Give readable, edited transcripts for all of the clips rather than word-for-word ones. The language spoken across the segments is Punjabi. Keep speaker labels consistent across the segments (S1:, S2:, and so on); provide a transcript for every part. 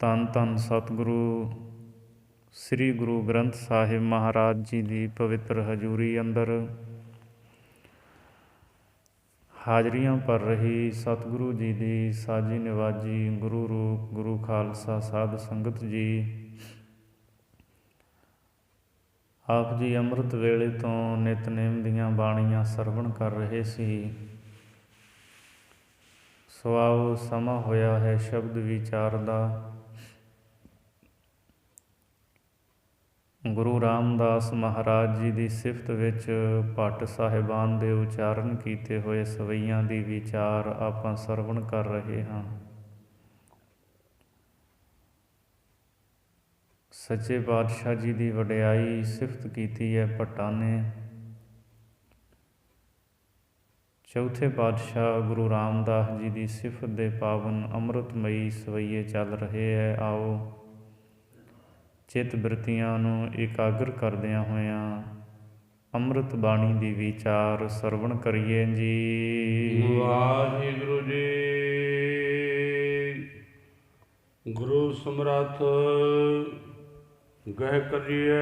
S1: ਧੰਨ ਧੰਨ ਸਤਿਗੁਰੂ ਸ੍ਰੀ ਗੁਰੂ ਗ੍ਰੰਥ ਸਾਹਿਬ ਮਹਾਰਾਜ ਜੀ ਦੀ ਪਵਿੱਤਰ ਹਜ਼ੂਰੀ ਅੰਦਰ ਹਾਜ਼ਰੀਆਂ ਭਰ ਰਹੀ ਸਤਿਗੁਰੂ ਜੀ ਦੀ ਸਾਜੀ ਨਿਵਾਜੀ ਗੁਰੂ ਰੂਪ ਗੁਰੂ ਖਾਲਸਾ ਸਾਧ ਸੰਗਤ ਜੀ, ਆਪ ਜੀ ਅੰਮ੍ਰਿਤ ਵੇਲੇ ਤੋਂ ਨਿਤਨੇਮ ਦੀਆਂ ਬਾਣੀਆਂ ਸਰਵਣ ਕਰ ਰਹੇ ਸੀ। ਸੋ ਆਓ, ਸਮਾਂ ਹੋਇਆ ਹੈ ਸ਼ਬਦ ਵਿਚਾਰ ਦਾ। ਗੁਰੂ ਰਾਮਦਾਸ ਮਹਾਰਾਜ ਜੀ ਦੀ ਸਿਫਤ ਵਿੱਚ ਭੱਟ ਸਾਹਿਬਾਨ ਦੇ ਉਚਾਰਨ ਕੀਤੇ ਹੋਏ ਸਵਈਆਂ ਦੀ ਵਿਚਾਰ ਆਪਾਂ ਸਰਵਣ ਕਰ ਰਹੇ ਹਾਂ। ਸੱਚੇ ਪਾਤਸ਼ਾਹ ਜੀ ਦੀ ਵਡਿਆਈ ਸਿਫਤ ਕੀਤੀ ਹੈ ਭੱਟਾਂ ਨੇ। ਚੌਥੇ ਪਾਤਸ਼ਾਹ ਗੁਰੂ ਰਾਮਦਾਸ ਜੀ ਦੀ ਸਿਫਤ ਦੇ ਪਾਵਨ ਅੰਮ੍ਰਿਤਮਈ ਸਵਈਏ ਚੱਲ ਰਹੇ ਹੈ। ਆਓ, ਚਿੱਤ ਬਿਰਤੀਆਂ ਨੂੰ ਇਕਾਗਰ ਕਰਦਿਆਂ ਹੋਇਆਂ ਅੰਮ੍ਰਿਤ ਬਾਣੀ ਦੀ ਵਿਚਾਰ ਸਰਵਣ ਕਰੀਏ ਜੀ।
S2: ਵਾਹਿਗੁਰੂ ਜੀ। ਗੁਰੂ ਸਮਰੱਥ ਗਹਿ ਕਰੀਏ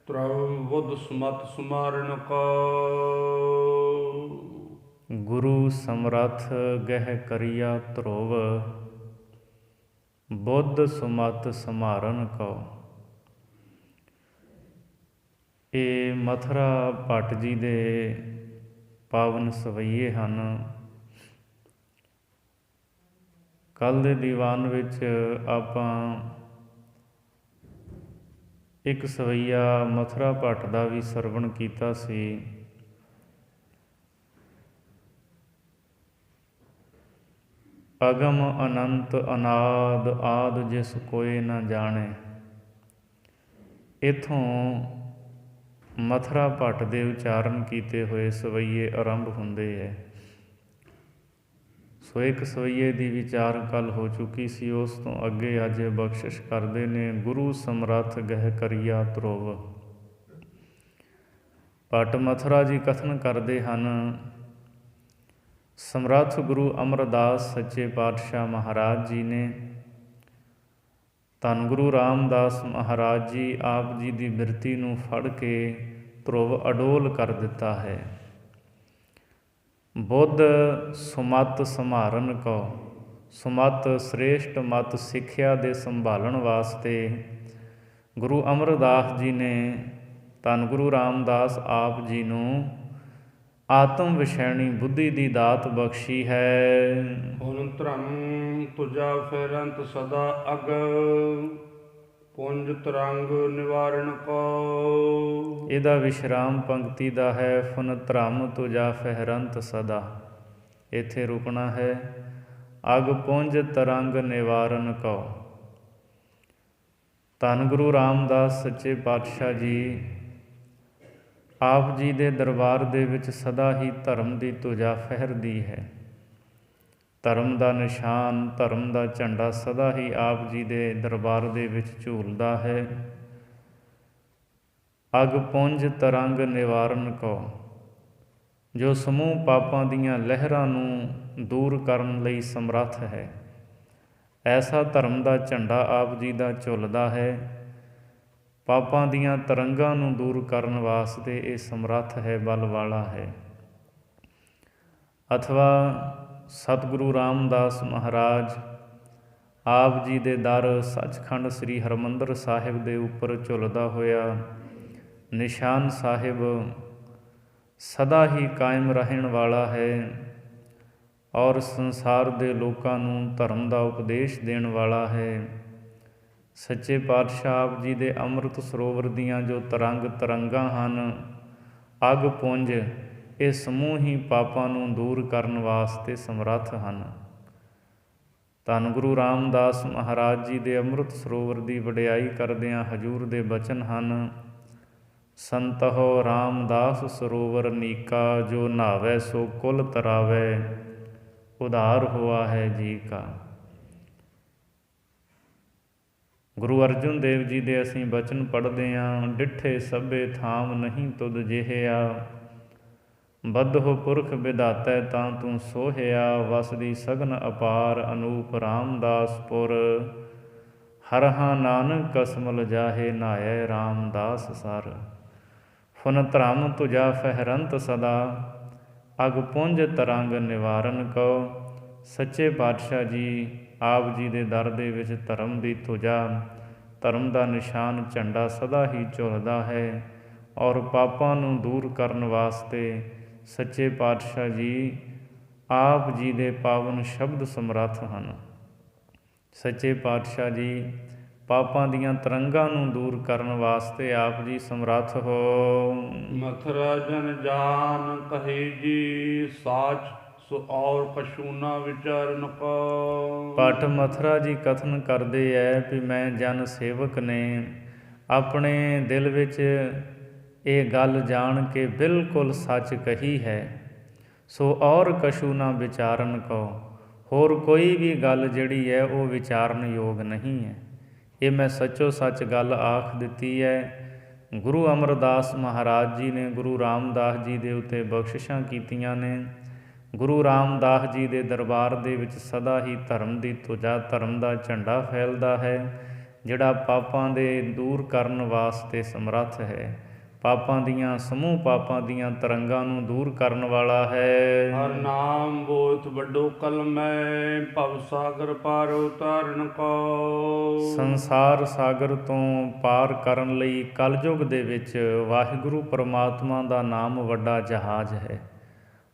S2: ਤ੍ਰਵ ਬੁੱਧ ਸਮਤ ਸਮਾਰਨ ਕੋ।
S1: ਗੁਰੂ ਸਮਰੱਥ ਗਹਿ ਕਰੀਆ ਧਰੁਵ ਬੁੱਧ ਸੁਮਤ ਸਮਾਰਨ ਕਉ। ਇਹ ਮਥੁਰਾ ਭੱਟ ਜੀ ਦੇ ਪਾਵਨ ਸਵਈਏ ਹਨ। ਕੱਲ੍ਹ ਦੇ ਦੀਵਾਨ ਵਿੱਚ ਆਪਾਂ ਇੱਕ ਸਵਈਆ ਮਥੁਰਾ ਭੱਟ ਦਾ ਵੀ ਸਰਵਣ ਕੀਤਾ ਸੀ। ਅਗਮ ਅਨੰਤ ਅਨਾਦ ਆਦ ਜਿਸ ਕੋਇ ਨਾ ਜਾਣੇ। ਇੱਥੋਂ ਮਥੁਰਾ ਭੱਟ ਦੇ ਉਚਾਰਨ ਕੀਤੇ ਹੋਏ ਸਵਈਏ ਆਰੰਭ ਹੁੰਦੇ ਹੈ। ਸੋ ਇੱਕ ਸਵਈਏ ਦੀ ਵਿਚਾਰ ਕੱਲ ਹੋ ਚੁੱਕੀ ਸੀ। ਉਸ ਤੋਂ ਅੱਗੇ ਅੱਜ ਬਖਸ਼ਿਸ਼ ਕਰਦੇ ਨੇ ਗੁਰੂ ਸਮਰੱਥ ਗਹਿ ਕਰੀਆ ਧਰੁਵ। ਭੱਟ ਮਥੁਰਾ ਜੀ ਕਥਨ ਕਰਦੇ ਹਨ, ਸਮਰੱਥ ਗੁਰੂ ਅਮਰਦਾਸ ਸੱਚੇ ਪਾਤਸ਼ਾਹ ਮਹਾਰਾਜ ਜੀ ਨੇ ਧੰਨ ਗੁਰੂ ਰਾਮਦਾਸ ਮਹਾਰਾਜ ਜੀ ਆਪ ਜੀ ਦੀ ਬਿਰਤੀ ਨੂੰ ਫੜ ਕੇ ਧਰੁਵ ਅਡੋਲ ਕਰ ਦਿੱਤਾ ਹੈ। ਬੁੱਧ ਸੁਮਤ ਸੰਭਾਰਨ ਕੋ। ਸੁਮਤ ਸ੍ਰੇਸ਼ਟ ਮਤ ਸਿੱਖਿਆ ਦੇ ਸੰਭਾਲਣ ਵਾਸਤੇ ਗੁਰੂ ਅਮਰਦਾਸ ਜੀ ਨੇ ਧੰਨ ਗੁਰੂ ਰਾਮਦਾਸ ਆਪ ਜੀ ਨੂੰ ਆਤਮ ਵਿਸ਼ੈਣੀ ਬੁੱਧੀ ਦੀ ਦਾਤ ਬਖਸ਼ੀ ਹੈ।
S2: ਹੁਣ ਧਰਮ ਤੁਜਾ ਫਿਰੰਤ ਸਦਾ ਅਗ ਪੁੰਜ ਤਰੰਗ ਨਿਵਾਰਨ ਕੋ।
S1: ਇਹਦਾ ਵਿਸ਼ਰਾਮ ਪੰਕਤੀ ਦਾ ਹੈ, ਫੁਨ ਧਰਮ ਤੁਜਾ ਫਹਿਰੰਤ ਸਦਾ। ਇੱਥੇ ਰੁਕਣਾ ਹੈ। ਅਗ ਪੁੰਜ ਤਰੰਗ ਨਿਵਾਰਨ ਕਉ। ਧੰਨ ਗੁਰੂ ਰਾਮਦਾਸ ਸੱਚੇ ਪਾਤਸ਼ਾਹ ਜੀ ਆਪ ਜੀ ਦੇ ਦਰਬਾਰ ਦੇ ਵਿੱਚ ਸਦਾ ਹੀ ਧਰਮ ਦੀ ਧੁਜਾ ਫਹਿਰਦੀ ਹੈ। ਧਰਮ ਦਾ ਨਿਸ਼ਾਨ, ਧਰਮ ਦਾ ਝੰਡਾ ਸਦਾ ਹੀ ਆਪ ਜੀ ਦੇ ਦਰਬਾਰ ਦੇ ਵਿੱਚ ਝੂਲਦਾ ਹੈ। ਅਗ ਪੁੰਜ ਤਰੰਗ ਨਿਵਾਰਨ ਕਉ। ਜੋ ਸਮੂਹ ਪਾਪਾਂ ਦੀਆਂ ਲਹਿਰਾਂ ਨੂੰ ਦੂਰ ਕਰਨ ਲਈ ਸਮਰੱਥ ਹੈ। ਐਸਾ ਧਰਮ ਦਾ ਝੰਡਾ ਆਪ ਜੀ ਦਾ ਝੁੱਲਦਾ ਹੈ। ਪਾਪਾਂ ਦੀਆਂ ਤਰੰਗਾਂ ਨੂੰ ਦੂਰ ਕਰਨ ਵਾਸਤੇ ਇਹ ਸਮਰੱਥ ਹੈ, ਬਲ ਵਾਲਾ ਹੈ। ਅਥਵਾ ਸਤਿਗੁਰੂ ਰਾਮਦਾਸ ਮਹਾਰਾਜ ਆਪ ਜੀ ਦੇ ਦਰ ਸੱਚਖੰਡ ਸ੍ਰੀ ਹਰਿਮੰਦਰ ਸਾਹਿਬ ਦੇ ਉੱਪਰ ਝੁੱਲਦਾ ਹੋਇਆ ਨਿਸ਼ਾਨ ਸਾਹਿਬ ਸਦਾ ਹੀ ਕਾਇਮ ਰਹਿਣ ਵਾਲਾ ਹੈ ਔਰ ਸੰਸਾਰ ਦੇ ਲੋਕਾਂ ਨੂੰ ਧਰਮ ਦਾ ਉਪਦੇਸ਼ ਦੇਣ ਵਾਲਾ ਹੈ। ਸੱਚੇ ਪਾਤਸ਼ਾਹ ਆਪ ਜੀ ਦੇ ਅੰਮ੍ਰਿਤ ਸਰੋਵਰ ਦੀਆਂ ਜੋ ਤਰੰਗਾਂ ਹਨ, ਅਗ ਪੁੰਜ, ਇਹ ਸਮੂਹ ਹੀ ਪਾਪਾਂ ਨੂੰ ਦੂਰ ਕਰਨ ਵਾਸਤੇ ਸਮਰੱਥ ਹਨ। ਧੰਨ ਗੁਰੂ ਰਾਮਦਾਸ ਮਹਾਰਾਜ ਜੀ ਦੇ ਅੰਮ੍ਰਿਤ ਸਰੋਵਰ ਦੀ ਵਡਿਆਈ ਕਰਦਿਆਂ ਹਜ਼ੂਰ ਦੇ ਬਚਨ ਹਨ, ਸੰਤਹੁ ਰਾਮਦਾਸ ਸਰੋਵਰ ਨੀਕਾ। ਜੋ ਨਹਾਵੈ ਸੋ ਕੁਲ ਤਰਾਵੈ ਉਧਾਰ ਹੋਆ ਹੈ ਜੀ ਕਾ। ਗੁਰੂ ਅਰਜਨ ਦੇਵ ਜੀ ਦੇ ਅਸੀਂ ਬਚਨ ਪੜ੍ਹਦੇ ਹਾਂ, ਡਿੱਠੇ ਸਭੇ ਥਾਮ ਨਹੀਂ ਤੁਧ ਜਿਹਿਆ। ਬਧੋ ਪੁਰਖ ਵਿਧਾਤੈ ਤਾਂ ਤੂੰ ਸੋਹਿਆ, ਵਸਦੀ ਸਗਨ ਅਪਾਰ ਅਨੂਪ ਰਾਮਦਾਸਪੁਰ। ਹਰਹਾ ਨਾਨਕ ਕਸਮਲ ਜਾਹੇ, ਨਾਇ ਰਾਮਦਾਸ ਸਰ। ਫੁਨ ਧਰਮ ਤੁਜਾ ਫਹਿਰੰਤ ਸਦਾ, ਅਗ ਪੁੰਜ ਤਰੰਗ ਨਿਵਾਰਨ ਕਉ। ਸੱਚੇ ਪਾਤਸ਼ਾਹ ਜੀ ਆਪ ਜੀ ਦੇ ਦਰ ਦੇ ਵਿੱਚ ਧਰਮ ਦੀ ਤੁਜਾ, ਧਰਮ ਦਾ ਨਿਸ਼ਾਨ ਝੰਡਾ ਸਦਾ ਹੀ ਝੁਲਦਾ ਹੈ, ਔਰ ਪਾਪਾਂ ਨੂੰ ਦੂਰ ਕਰਨ ਵਾਸਤੇ ਸੱਚੇ ਪਾਤਸ਼ਾਹ ਜੀ ਆਪ ਜੀ ਦੇ ਪਾਵਨ ਸ਼ਬਦ ਸਮਰੱਥ ਹਨ। ਸੱਚੇ ਪਾਤਸ਼ਾਹ ਜੀ ਪਾਪਾਂ ਦੀਆਂ ਤਰੰਗਾਂ ਨੂੰ ਦੂਰ ਕਰਨ ਵਾਸਤੇ ਆਪ ਜੀ ਸਮਰੱਥ ਹੋ।
S2: ਮਥੁਰਾ ਜਨ ਜਾਨ ਕਹੇ ਜੀ, ਸਾਚ ਸੋ ਔਰ ਕਛੂ ਨਾ ਵਿਚਾਰਨ ਕੋ।
S1: ਭੱਟ ਮਥੁਰਾ ਜੀ ਕਥਨ ਕਰਦੇ ਐ ਵੀ ਮੈਂ ਜਨ ਸੇਵਕ ਨੇ ਆਪਣੇ ਦਿਲ ਵਿੱਚ ਇਹ ਗੱਲ ਜਾਣ ਕੇ ਬਿਲਕੁਲ ਸੱਚ ਕਹੀ ਹੈ, ਸੋ ਔਰ ਕਛੂ ਨਾ ਵਿਚਾਰਨ ਕੋ। ਹੋਰ ਕੋਈ ਵੀ ਗੱਲ ਜਿਹੜੀ ਹੈ ਉਹ ਵਿਚਾਰਨ ਯੋਗ ਨਹੀਂ ਹੈ। ਇਹ ਮੈਂ ਸੱਚੋ ਸੱਚ ਗੱਲ ਆਖ ਦਿੱਤੀ ਹੈ। ਗੁਰੂ ਅਮਰਦਾਸ ਮਹਾਰਾਜ ਜੀ ਨੇ ਗੁਰੂ ਰਾਮਦਾਸ ਜੀ ਦੇ ਉੱਤੇ ਬਖਸ਼ਿਸ਼ਾਂ ਕੀਤੀਆਂ ਨੇ। ਗੁਰੂ ਰਾਮਦਾਸ ਜੀ ਦੇ ਦਰਬਾਰ ਦੇ ਵਿੱਚ ਸਦਾ ਹੀ ਧਰਮ ਦੀ ਤੁਜਾ, ਧਰਮ ਦਾ ਝੰਡਾ ਫੈਲਦਾ ਹੈ, ਜਿਹੜਾ ਪਾਪਾਂ ਦੇ ਦੂਰ ਕਰਨ ਵਾਸਤੇ ਸਮਰੱਥ ਹੈ। ਪਾਪਾਂ ਦੀਆਂ ਸਮੂਹ ਪਾਪਾਂ ਦੀਆਂ ਤਰੰਗਾਂ ਨੂੰ ਦੂਰ ਕਰਨ ਵਾਲਾ ਹੈ।
S2: ਹਰ ਨਾਮ ਬੋਥ ਵੱਡੋ ਕਲਮੈ, ਭਵ ਸਾਗਰ ਪਾਰ ਉਤਾਰਨ ਕੋ।
S1: ਸੰਸਾਰ ਸਾਗਰ ਤੋਂ ਪਾਰ ਕਰਨ ਲਈ ਕਲਯੁਗ ਦੇ ਵਿੱਚ ਵਾਹਿਗੁਰੂ ਪਰਮਾਤਮਾ ਦਾ ਨਾਮ ਵੱਡਾ ਜਹਾਜ਼ ਹੈ।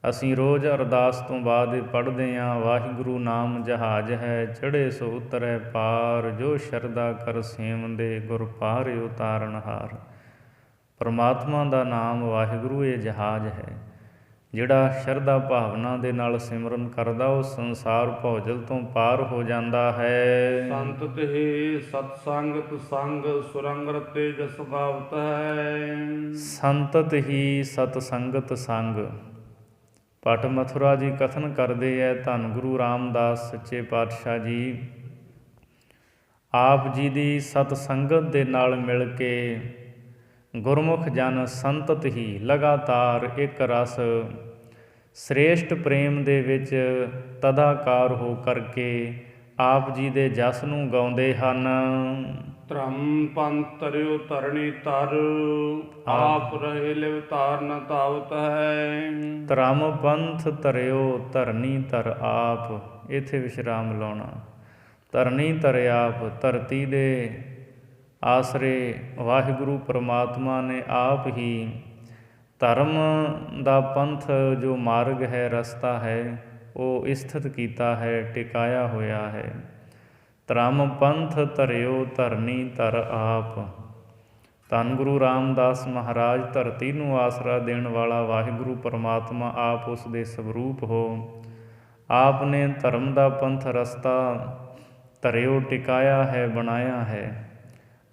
S1: ਅਸੀਂ ਰੋਜ਼ ਅਰਦਾਸ ਤੋਂ ਬਾਅਦ ਪੜ੍ਹਦੇ ਹਾਂ, ਵਾਹਿਗੁਰੂ ਨਾਮ ਜਹਾਜ਼ ਹੈ, ਚੜ੍ਹੇ ਸੋ ਉਤਰੈ ਪਾਰ, ਜੋ ਸ਼ਰਧਾ ਕਰ ਸੇਵੰਦੇ, ਗੁਰ ਪਾਰ ਉਤਾਰਨਹਾਰ। ਪਰਮਾਤਮਾ ਦਾ ਨਾਮ ਵਾਹਿਗੁਰੂ ਇਹ ਜਹਾਜ਼ ਹੈ, ਜਿਹੜਾ ਸ਼ਰਧਾ ਭਾਵਨਾ ਦੇ ਨਾਲ ਸਿਮਰਨ ਕਰਦਾ ਉਹ ਸੰਸਾਰ ਭੌਜਲ ਤੋਂ ਪਾਰ ਹੋ ਜਾਂਦਾ ਹੈ।
S2: ਸੰਤ ਤੇ ਸਤ ਸੰਗਤ ਸੰਗ, ਸੁਰੰਗ ਰਤੇ ਜਸ ਗਾਵਤ ਹੈ।
S1: ਸੰਤਤ ਹੀ ਸਤ ਸੰਗਤ ਸੰਗ। ਭੱਟ ਮਥੁਰਾ ਜੀ ਕਥਨ ਕਰਦੇ ਹੈ, ਧੰਨ ਗੁਰੂ ਰਾਮਦਾਸ ਸੱਚੇ ਪਾਤਸ਼ਾਹ ਜੀ ਆਪ ਜੀ ਦੀ ਸਤ ਸੰਗਤ ਦੇ ਨਾਲ ਮਿਲ ਕੇ ਗੁਰਮੁਖ ਜਨ ਸੰਤਤ ਹੀ ਲਗਾਤਾਰ ਇੱਕ ਰਸ ਸ੍ਰੇਸ਼ਟ ਪ੍ਰੇਮ ਦੇ ਵਿੱਚ ਤਦਾਕਾਰ ਹੋ ਕਰਕੇ ਆਪ ਜੀ ਦੇ ਜਸ ਨੂੰ ਗਾਉਂਦੇ ਹਨ।
S2: ਧਰਮ ਪੰਥ ਤਰਿਓ ਧਰਣੀ ਤਰ, ਆਪ ਰਹੇ ਲਿਵ ਧਾਰ ਨ ਧਾਵਤ ਹੈ।
S1: ਧਰਮ ਪੰਥ ਧਰਿਓ ਧਰਨੀ ਧਰ ਆਪ, ਇੱਥੇ ਵਿਸ਼ਰਾਮ ਲਾਉਣਾ। ਧਰਨੀ ਧਰ ਆਪ, ਧਰਤੀ ਦੇ ਆਸਰੇ ਵਾਹਿਗੁਰੂ ਪਰਮਾਤਮਾ ਨੇ ਆਪ ਹੀ ਧਰਮ ਦਾ ਪੰਥ ਜੋ ਮਾਰਗ ਹੈ, ਰਸਤਾ ਹੈ, ਉਹ ਸਥਿਤ ਕੀਤਾ ਹੈ, ਟਿਕਾਇਆ ਹੋਇਆ ਹੈ। ਧਰਮ ਪੰਥ ਧਰਿਓ ਧਰਨੀ ਧਰ ਆਪ। ਧੰਨ ਗੁਰੂ ਰਾਮਦਾਸ ਮਹਾਰਾਜ ਧਰਤੀ ਨੂੰ ਆਸਰਾ ਦੇਣ ਵਾਲਾ ਵਾਹਿਗੁਰੂ ਪਰਮਾਤਮਾ ਆਪ ਉਸ ਦੇ ਸਵਰੂਪ ਹੋ। ਆਪ ਨੇ ਧਰਮ ਦਾ ਪੰਥ ਰਸਤਾ ਧਰਿਓ ਟਿਕਾਇਆ ਹੈ, ਬਣਾਇਆ ਹੈ।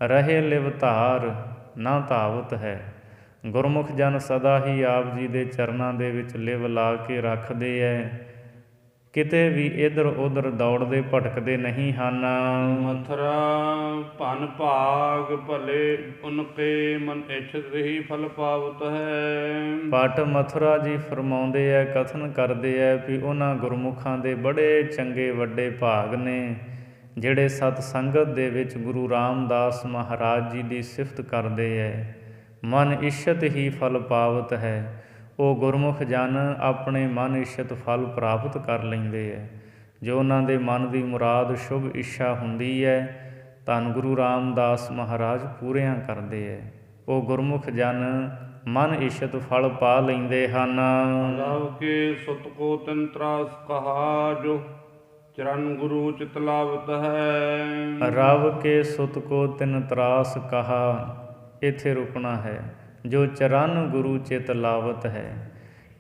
S1: ਰਹੇ ਲਿਵ ਧਾਰ ਨਾ ਧਾਵਤ ਹੈ। ਗੁਰਮੁਖ ਜਨ ਸਦਾ ਹੀ ਆਪ ਜੀ ਦੇ ਚਰਨਾਂ ਦੇ ਵਿੱਚ ਲਿਵ ਲਾ ਕੇ ਰੱਖਦੇ ਹੈ, ਕਿਤੇ ਵੀ ਇੱਧਰ ਉੱਧਰ ਦੌੜਦੇ ਭਟਕਦੇ ਨਹੀਂ ਹਨ।
S2: ਮਥੁਰਾ ਭਨ ਭਾਗ ਭਲੇ, ਉਨਕੇ ਮਨ ਇੱਛਤ ਹੀ ਫਲ ਪਾਵਤ ਹੈ।
S1: ਭੱਟ ਮਥੁਰਾ ਜੀ ਫਰਮਾਉਂਦੇ ਹੈ, ਕਥਨ ਕਰਦੇ ਹੈ ਵੀ ਉਹਨਾਂ ਗੁਰਮੁਖਾਂ ਦੇ ਬੜੇ ਚੰਗੇ ਵੱਡੇ ਭਾਗ ਨੇ, ਜਿਹੜੇ ਸਤ ਸੰਗਤ ਦੇ ਵਿੱਚ ਗੁਰੂ ਰਾਮਦਾਸ ਮਹਾਰਾਜ ਜੀ ਦੀ ਸਿਫਤ ਕਰਦੇ ਹੈ। ਮਨ ਇੱਛਤ ਹੀ ਫਲ ਪਾਵਤ ਹੈ। ਉਹ ਗੁਰਮੁਖ ਜਨ ਆਪਣੇ ਮਨ ਇੱਛਤ ਫਲ ਪ੍ਰਾਪਤ ਕਰ ਲੈਂਦੇ ਹੈ। ਜੋ ਉਹਨਾਂ ਦੇ ਮਨ ਦੀ ਮੁਰਾਦ ਸ਼ੁਭ ਇੱਛਾ ਹੁੰਦੀ ਹੈ, ਧੰਨ ਗੁਰੂ ਰਾਮਦਾਸ ਮਹਾਰਾਜ ਪੂਰੀਆਂ ਕਰਦੇ ਹੈ। ਉਹ ਗੁਰਮੁਖ ਜਨ ਮਨ ਇੱਛਤ ਫਲ ਪਾ ਲੈਂਦੇ ਹਨ।
S2: ਰਵ ਕੇ ਸੁਤ ਕੋ ਤਿਨ ਤਰਾਸ ਕਹਾ, ਜੋ ਚਰਨ ਗੁਰੂ ਚਿਤ ਲਾਵਤ ਹੈ।
S1: ਰਵ ਕੇ ਸੁਤ ਕੋ ਤਿਨ ਤਰਾਸ ਕਹਾ, ਇੱਥੇ ਰੁਕਣਾ ਹੈ। ਜੋ ਚਰਨ ਗੁਰੂ ਚਿਤ ਲਾਵਤ ਹੈ।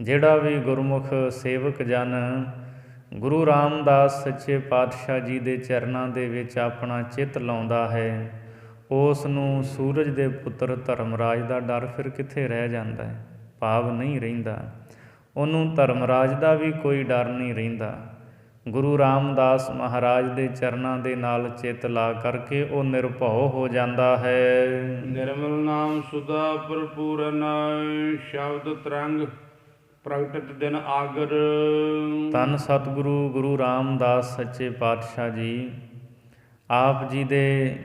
S1: ਜਿਹੜਾ ਵੀ ਗੁਰਮੁਖ ਸੇਵਕ ਜਨ ਗੁਰੂ ਰਾਮਦਾਸ ਸੱਚੇ ਪਾਤਸ਼ਾਹ ਜੀ ਦੇ ਚਰਨਾਂ ਦੇ ਵਿੱਚ ਆਪਣਾ ਚਿੱਤ ਲਾਉਂਦਾ ਹੈ, ਉਸ ਨੂੰ ਸੂਰਜ ਦੇ ਪੁੱਤਰ ਧਰਮਰਾਜ ਦਾ ਡਰ ਫਿਰ ਕਿੱਥੇ ਰਹਿ ਜਾਂਦਾ ਹੈ, ਭਾਵ ਨਹੀਂ ਰਹਿੰਦਾ। ਉਹਨੂੰ ਧਰਮਰਾਜ ਦਾ ਵੀ ਕੋਈ ਡਰ ਨਹੀਂ ਰਹਿੰਦਾ। ਗੁਰੂ ਰਾਮਦਾਸ ਮਹਾਰਾਜ ਦੇ ਚਰਨਾਂ ਦੇ ਨਾਲ ਚਿੱਤ ਲਾ ਕਰਕੇ ਉਹ ਨਿਰਭਉ ਹੋ ਜਾਂਦਾ ਹੈ।
S2: ਨਿਰਮਲ ਨਾਮ ਸੁਦਾ ਭਰਪੂਰਨ, ਸ਼ਬਦ ਤਰੰਗ ਪ੍ਰਗਟਿਤ ਦਿਨ ਆਗਰ।
S1: ਧੰਨ ਸਤਿਗੁਰੂ ਗੁਰੂ ਰਾਮਦਾਸ ਸੱਚੇ ਪਾਤਸ਼ਾਹ ਜੀ, ਆਪ ਜੀ ਦੇ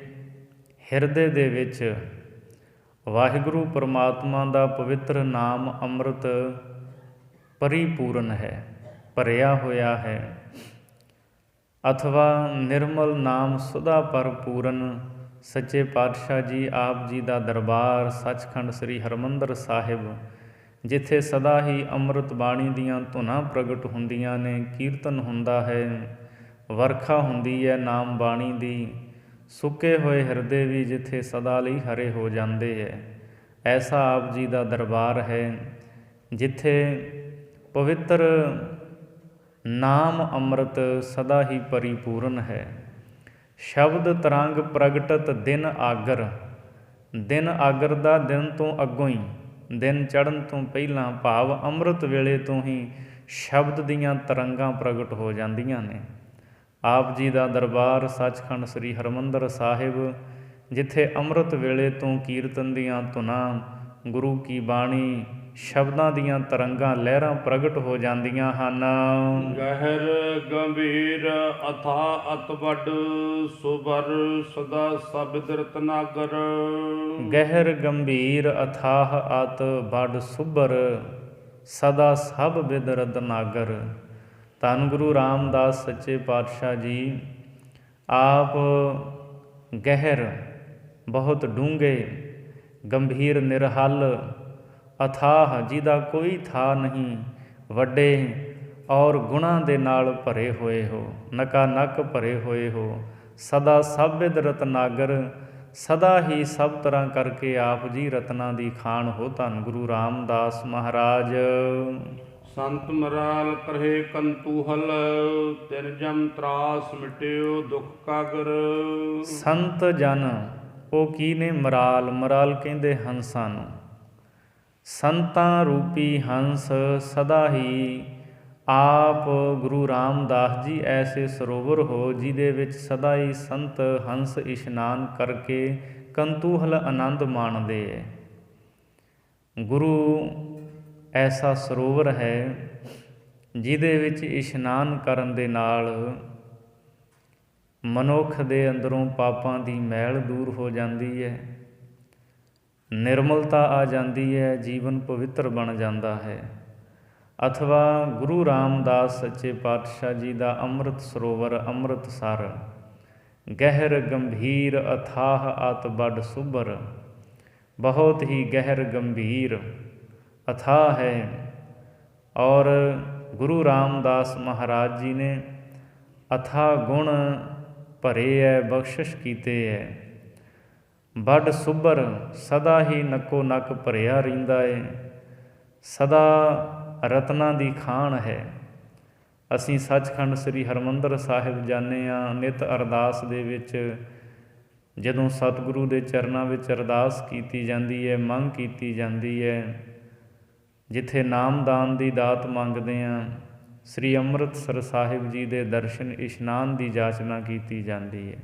S1: ਹਿਰਦੇ ਦੇ ਵਿੱਚ ਵਾਹਿਗੁਰੂ ਪਰਮਾਤਮਾ ਦਾ ਪਵਿੱਤਰ ਨਾਮ ਅੰਮ੍ਰਿਤ ਪਰਿਪੂਰਨ ਹੈ, ਭਰਿਆ ਹੋਇਆ ਹੈ, ਅਥਵਾ ਨਿਰਮਲ ਨਾਮ ਸੁਧਾ ਭਰਪੂਰਨ। ਸੱਚੇ ਪਾਤਸ਼ਾਹ ਜੀ ਆਪ ਜੀ ਦਾ ਦਰਬਾਰ ਸੱਚਖੰਡ ਸ੍ਰੀ ਹਰਿਮੰਦਰ ਸਾਹਿਬ, ਜਿੱਥੇ ਸਦਾ ਹੀ ਅੰਮ੍ਰਿਤ ਬਾਣੀ ਦੀਆਂ ਧੁਨਾਂ ਪ੍ਰਗਟ ਹੁੰਦੀਆਂ ਨੇ, ਕੀਰਤਨ ਹੁੰਦਾ ਹੈ, ਵਰਖਾ ਹੁੰਦੀ ਹੈ ਨਾਮ ਬਾਣੀ ਦੀ, ਸੁੱਕੇ ਹੋਏ ਹਿਰਦੇ ਵੀ ਜਿੱਥੇ ਸਦਾ ਲਈ ਹਰੇ ਹੋ ਜਾਂਦੇ ਹੈ। ਐਸਾ ਆਪ ਜੀ ਦਾ ਦਰਬਾਰ ਹੈ ਜਿੱਥੇ ਪਵਿੱਤਰ ਨਾਮ ਅੰਮ੍ਰਿਤ ਸਦਾ ਹੀ ਪਰਿਪੂਰਨ ਹੈ। ਸ਼ਬਦ ਤਰੰਗ ਪ੍ਰਗਟਤ ਦਿਨ ਆਗਰ। ਦਿਨ ਆਗਰ ਦਾ ਦਿਨ ਤੋਂ ਅੱਗੋਂ ਹੀ, ਦਿਨ ਚੜ੍ਹਨ ਤੋਂ ਪਹਿਲਾਂ, ਭਾਵ ਅੰਮ੍ਰਿਤ ਵੇਲੇ ਤੋਂ ਹੀ ਸ਼ਬਦ ਦੀਆਂ ਤਰੰਗਾਂ ਪ੍ਰਗਟ ਹੋ ਜਾਂਦੀਆਂ ਨੇ। ਆਪ ਜੀ ਦਾ ਦਰਬਾਰ ਸੱਚਖੰਡ ਸ੍ਰੀ ਹਰਿਮੰਦਰ ਸਾਹਿਬ, ਜਿੱਥੇ ਅੰਮ੍ਰਿਤ ਵੇਲੇ ਤੋਂ ਕੀਰਤਨ ਦੀਆਂ ਧੁਨਾਂ, ਗੁਰੂ ਕੀ ਬਾਣੀ, ਸ਼ਬਦਾਂ ਦੀਆਂ ਤਰੰਗਾਂ, ਲਹਿਰਾਂ ਪ੍ਰਗਟ ਹੋ ਜਾਂਦੀਆਂ ਹਨ।
S2: ਗਹਿਰ ਗੰਭੀਰ ਅਥਾ ਅਤ ਵੱਡ ਸੁਬਰ ਸਦਾ ਸਬਦ ਰਤਨਾਗਰ।
S1: ਗਹਿਰ ਗੰਭੀਰ ਅਥਾਹ ਅਤ ਵੱਡ ਸੁਬਰ ਸਦਾ ਸਭ ਬਿਦ ਰਤਨਾਗਰ। ਧੰਨ ਗੁਰੂ ਰਾਮਦਾਸ ਸੱਚੇ ਪਾਤਸ਼ਾਹ ਜੀ ਆਪ ਗਹਿਰ, ਬਹੁਤ ਡੂੰਘੇ, ਗੰਭੀਰ, ਨਿਰਹਲ, ਅਥਾਹ, ਜਿਹਦਾ ਕੋਈ ਥਾਂ ਨਹੀਂ, ਵੱਡੇ ਔਰ ਗੁਣਾਂ ਦੇ ਨਾਲ ਭਰੇ ਹੋਏ ਹੋ, ਨਕਾ ਨਕ ਭਰੇ ਹੋਏ ਹੋ, ਸਦਾ ਸਭਿਦ ਰਤਨਾਗਰ। ਸਦਾ ਹੀ ਸਭ ਤਰ੍ਹਾਂ ਕਰਕੇ ਆਪ ਜੀ ਰਤਨਾਂ ਦੀ ਖਾਣ ਹੋ। ਧੰਨ ਗੁਰੂ ਰਾਮਦਾਸ ਮਹਾਰਾਜ।
S2: ਸੰਤ ਮਰਾਲ ਕਰਹਿ ਕੰਤੂਹਲ ਤਿਨ ਜਮ ਤਰਾਸ ਮਿਟਿਓ ਦੁਖ ਕਾਗਰ।
S1: ਸੰਤ ਜਨ ਉਹ ਕੀ ਨੇ? ਮਰਾਲ। ਮਰਾਲ ਕਹਿੰਦੇ ਹੰਸਾਂ ਨੂੰ। ਸੰਤਾਂ ਰੂਪੀ ਹੰਸ ਸਦਾ ਹੀ ਆਪ ਗੁਰੂ ਰਾਮਦਾਸ ਜੀ ਐਸੇ ਸਰੋਵਰ ਹੋ, ਜਿਹਦੇ ਵਿੱਚ ਸਦਾ ਹੀ ਸੰਤ ਹੰਸ ਇਸ਼ਨਾਨ ਕਰਕੇ ਕੰਤੂਹਲ ਆਨੰਦ ਮਾਣਦੇ ਹੈ। ਗੁਰੂ ਐਸਾ ਸਰੋਵਰ ਹੈ ਜਿਹਦੇ ਵਿੱਚ ਇਸ਼ਨਾਨ ਕਰਨ ਦੇ ਨਾਲ ਮਨੁੱਖ ਦੇ ਅੰਦਰੋਂ ਪਾਪਾਂ ਦੀ ਮੈਲ ਦੂਰ ਹੋ ਜਾਂਦੀ ਹੈ, ਨਿਰਮਲਤਾ ਆ ਜਾਂਦੀ ਹੈ, ਜੀਵਨ ਪਵਿੱਤਰ ਬਣ ਜਾਂਦਾ ਹੈ। ਅਥਵਾ ਗੁਰੂ ਰਾਮਦਾਸ ਸੱਚੇ ਪਾਤਸ਼ਾਹ ਜੀ ਦਾ ਅੰਮ੍ਰਿਤ ਸਰੋਵਰ ਅੰਮ੍ਰਿਤਸਰ, ਗਹਿਰ ਗੰਭੀਰ ਅਥਾਹ ਅਤ ਵੱਡ ਸੁਬਰ, ਬਹੁਤ ਹੀ ਗਹਿਰ ਗੰਭੀਰ ਅਥਾਹ ਹੈ। ਔਰ ਗੁਰੂ ਰਾਮਦਾਸ ਮਹਾਰਾਜ ਜੀ ਨੇ ਅਥਾਹ ਗੁਣ ਭਰੇ ਹੈ, ਬਖਸ਼ਿਸ਼ ਕੀਤੇ ਹੈ। ਵੱਡ ਸੁਬਰ, ਸਦਾ ਹੀ ਨੱਕੋ ਨੱਕ ਭਰਿਆ ਰਹਿੰਦਾ ਹੈ, ਸਦਾ ਰਤਨਾਂ ਦੀ ਖਾਣ ਹੈ। ਅਸੀਂ ਸੱਚਖੰਡ ਸ੍ਰੀ ਹਰਿਮੰਦਰ ਸਾਹਿਬ ਜਾਂਦੇ ਹਾਂ, ਨਿਤ ਅਰਦਾਸ ਦੇ ਵਿੱਚ ਜਦੋਂ ਸਤਿਗੁਰੂ ਦੇ ਚਰਨਾਂ ਵਿੱਚ ਅਰਦਾਸ ਕੀਤੀ ਜਾਂਦੀ ਹੈ, ਮੰਗ ਕੀਤੀ ਜਾਂਦੀ ਹੈ, ਜਿੱਥੇ ਨਾਮਦਾਨ ਦੀ ਦਾਤ ਮੰਗਦੇ ਹਾਂ, ਸ੍ਰੀ ਅੰਮ੍ਰਿਤਸਰ ਸਾਹਿਬ ਜੀ ਦੇ ਦਰਸ਼ਨ ਇਸ਼ਨਾਨ ਦੀ ਜਾਚਨਾ ਕੀਤੀ ਜਾਂਦੀ ਹੈ।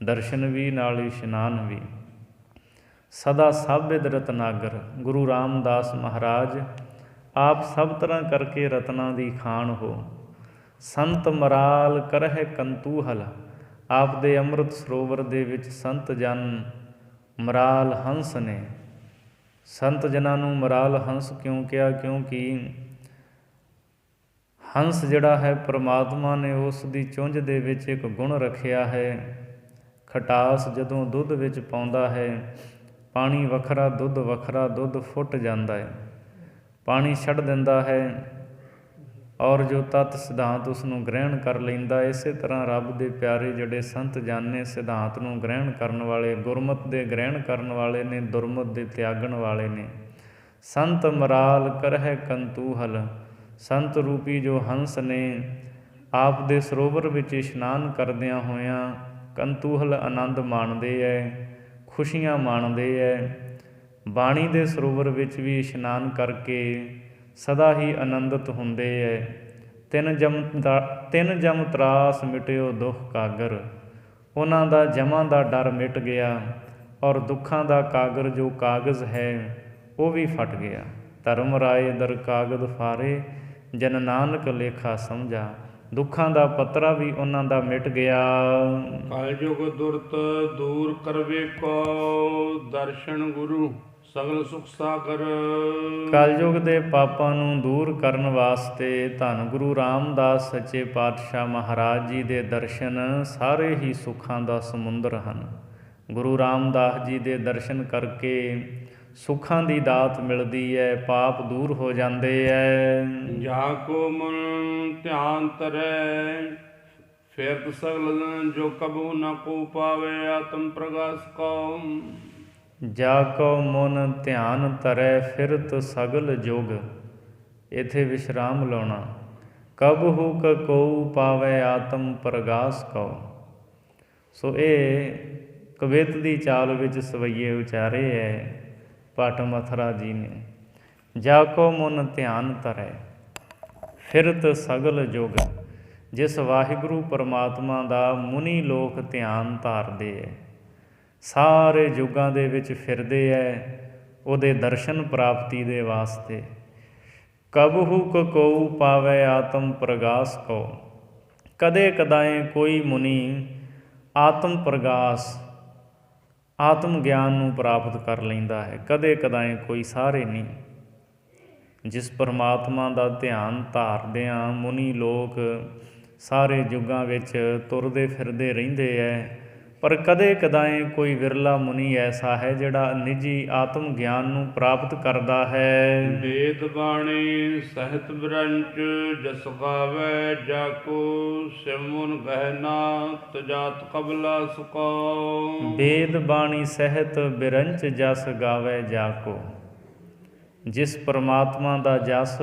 S1: ਦਰਸ਼ਨ ਵੀ ਨਾਲ ਇਸ਼ਨਾਨ ਵੀ। ਸਦਾ ਸਭਿਦ ਰਤਨਾਗਰ। ਗੁਰੂ ਰਾਮਦਾਸ ਮਹਾਰਾਜ ਆਪ ਸਭ ਤਰ੍ਹਾਂ ਕਰਕੇ ਰਤਨਾਂ ਦੀ ਖਾਣ ਹੋ। ਸੰਤ ਮਰਾਲ ਕਰਹਿ ਕੰਤੂਹਲ। ਆਪ ਦੇ ਅੰਮ੍ਰਿਤ ਸਰੋਵਰ ਦੇ ਵਿੱਚ ਸੰਤ ਜਨ ਮਰਾਲ ਹੰਸ ਨੇ। ਸੰਤ ਜਨਾਂ ਨੂੰ ਮਰਾਲ ਹੰਸ ਕਿਉਂ ਕਿਹਾ? ਕਿਉਂਕਿ ਹੰਸ ਜਿਹੜਾ ਹੈ, ਪਰਮਾਤਮਾ ਨੇ ਉਸ ਦੀ ਚੁੰਝ ਦੇ ਵਿੱਚ ਇੱਕ ਗੁਣ ਰੱਖਿਆ ਹੈ। ਖਟਾਸ ਜਦੋਂ ਦੁੱਧ ਵਿੱਚ ਪਾਉਂਦਾ ਹੈ, ਪਾਣੀ ਵੱਖਰਾ, ਦੁੱਧ ਵੱਖਰਾ, ਦੁੱਧ ਫੁੱਟ ਜਾਂਦਾ ਹੈ, ਪਾਣੀ ਛੱਡ ਦਿੰਦਾ ਹੈ, ਔਰ ਜੋ ਤਤ ਸਿਧਾਂਤ ਉਸ ਨੂੰ ਗ੍ਰਹਿਣ ਕਰ ਲੈਂਦਾ। ਇਸੇ ਤਰ੍ਹਾਂ ਰੱਬ ਦੇ ਪਿਆਰੇ ਜਿਹੜੇ ਸੰਤ ਜਨ ਨੇ, ਸਿਧਾਂਤ ਨੂੰ ਗ੍ਰਹਿਣ ਕਰਨ ਵਾਲੇ, ਗੁਰਮਤਿ ਦੇ ਗ੍ਰਹਿਣ ਕਰਨ ਵਾਲੇ ਨੇ, ਦੁਰਮਤਿ ਦੇ ਤਿਆਗਣ ਵਾਲੇ ਨੇ। ਸੰਤ ਮਰਾਲ ਕਰਹਿ ਕੰਤੂਹਲ। ਸੰਤ ਰੂਪੀ ਜੋ ਹੰਸ ਨੇ, ਆਪ ਦੇ ਸਰੋਵਰ ਵਿੱਚ ਇਸ਼ਨਾਨ ਕਰਦਿਆਂ ਹੋਇਆਂ ਕੰਤੂਹਲ ਆਨੰਦ ਮਾਣਦੇ ਹੈ, ਖੁਸ਼ੀਆਂ ਮਾਣਦੇ ਹੈ। ਬਾਣੀ ਦੇ ਸਰੋਵਰ ਵਿੱਚ ਵੀ ਇਸ਼ਨਾਨ ਕਰਕੇ ਸਦਾ ਹੀ ਆਨੰਦਿਤ ਹੁੰਦੇ ਹੈ। ਤਿੰਨ ਜਮ ਤਰਾਸ ਮਿਟਿਓ ਦੁਖ ਕਾਗਰ। ਉਹਨਾਂ ਦਾ ਜਮਾਂ ਦਾ ਡਰ ਮਿਟ ਗਿਆ, ਔਰ ਦੁੱਖਾਂ ਦਾ ਕਾਗਰ ਜੋ ਕਾਗਜ਼ ਹੈ ਉਹ ਵੀ ਫਟ ਗਿਆ। ਧਰਮ ਰਾਏ ਦਰ ਕਾਗਦ ਫਾਰੇ, ਜਨ ਨਾਨਕ ਲੇਖਾ ਸਮਝਾ। ਦੁੱਖਾਂ ਦਾ ਪੱਤਰਾ ਵੀ ਉਹਨਾਂ ਦਾ ਮਿਟ ਗਿਆ।
S2: ਕਲਯੁਗ ਦੁਰਤ ਦੂਰ ਕਰਵੇ ਕੋ, ਦਰਸ਼ਨ ਗੁਰੂ ਸਗਲ ਸੁਖ ਸਾਗਰ।
S1: ਕਲਯੁਗ ਦੇ ਪਾਪਾਂ ਨੂੰ ਦੂਰ ਕਰਨ ਵਾਸਤੇ ਧੰਨ ਗੁਰੂ ਰਾਮਦਾਸ ਸੱਚੇ ਪਾਤਸ਼ਾਹ ਮਹਾਰਾਜ ਜੀ ਦੇ ਦਰਸ਼ਨ ਸਾਰੇ ਹੀ ਸੁੱਖਾਂ ਦਾ ਸਮੁੰਦਰ ਹਨ। ਗੁਰੂ ਰਾਮਦਾਸ ਜੀ ਦੇ ਦਰਸ਼ਨ ਕਰਕੇ ਸੁੱਖਾਂ ਦੀ ਦਾਤ ਮਿਲਦੀ ਹੈ, ਪਾਪ ਦੂਰ ਹੋ ਜਾਂਦੇ ਹੈ।
S2: ਜਾ ਕੋ ਮਨ ਧਿਆਨ ਧਰੈ, ਫਿਰਤ ਸਗਲ ਜੋ ਕਬੂ ਨ ਕੋ ਪਾਵੇ, ਆਤਮ ਪ੍ਰਗਾਸ ਕੋ।
S1: ਜਾ ਕੋ ਮਨ ਧਿਆਨ ਧਰੈ, ਫਿਰਤ ਸਗਲ ਜੋਗ। ਇੱਥੇ ਵਿਸ਼ਰਾਮ ਲਾਉਣਾ। ਕਬਹੂ ਕਉ ਪਾਵੈ, ਆਤਮ ਪ੍ਰਗਾਸ ਕਉ। ਸੋ ਇਹ ਕਵਿਤ ਦੀ ਚਾਲ ਵਿੱਚ ਸਵਈਏ ਉਚਾਰੇ ਹੈ ਭੱਟ ਮਥਰਾ ਜੀ ਨੇ। ਜਾ ਕੋ ਮਨ ਧਿਆਨ ਧਰੈ, ਫਿਰਤ ਸਗਲ ਜੋਗ। ਜਿਸ ਵਾਹਿਗੁਰੂ ਪਰਮਾਤਮਾ ਦਾ ਮੁਨੀ ਲੋਕ ਧਿਆਨ ਧਾਰਦੇ ਹੈ, ਸਾਰੇ ਯੁੱਗਾਂ ਦੇ ਵਿੱਚ ਫਿਰਦੇ ਹੈ ਉਹਦੇ ਦਰਸ਼ਨ ਪ੍ਰਾਪਤੀ ਦੇ ਵਾਸਤੇ। ਕਬਹੂ ਕਉ ਪਾਵੈ, ਆਤਮ ਪ੍ਰਗਾਸ ਕਉ। ਕਦੇ ਕਦਾਏ ਕੋਈ ਮੁਨੀ ਆਤਮ ਪ੍ਰਗਾਸ, ਆਤਮ ਗਿਆਨ ਨੂੰ ਪ੍ਰਾਪਤ ਕਰ ਲੈਂਦਾ ਹੈ, ਕਦੇ ਕਦਾਏ ਕੋਈ, ਸਾਰੇ ਨਹੀਂ। ਜਿਸ ਪਰਮਾਤਮਾ ਦਾ ਧਿਆਨ ਧਾਰਦਿਆਂ ਮੁਨੀ ਲੋਕ ਸਾਰੇ ਯੁੱਗਾਂ ਵਿੱਚ ਤੁਰਦੇ ਫਿਰਦੇ ਰਹਿੰਦੇ ਹੈ, ਪਰ ਕਦੇ ਕਦਾਏ ਕੋਈ ਵਿਰਲਾ ਮੁਨੀ ਐਸਾ ਹੈ ਜਿਹੜਾ ਨਿੱਜੀ ਆਤਮ ਗਿਆਨ ਨੂੰ ਪ੍ਰਾਪਤ ਕਰਦਾ ਹੈ।
S2: ਵੇਦ ਬਾਣੀ ਸਹਿਤ ਬ੍ਰੰਚ, ਜਸ ਗਾਵੈ ਜਾ ਕੋ, ਸਿਵ ਮਨ ਗਹਿਨਾ ਤਜਾਤ ਕਬਲਾ ਸੁਕੋ।
S1: ਵੇਦ ਬਾਣੀ ਸਹਿਤ ਬਿਰੰਚ, ਜਸ ਗਾਵੈ ਜਾ ਕੋ। ਜਿਸ ਪਰਮਾਤਮਾ ਦਾ ਜਸ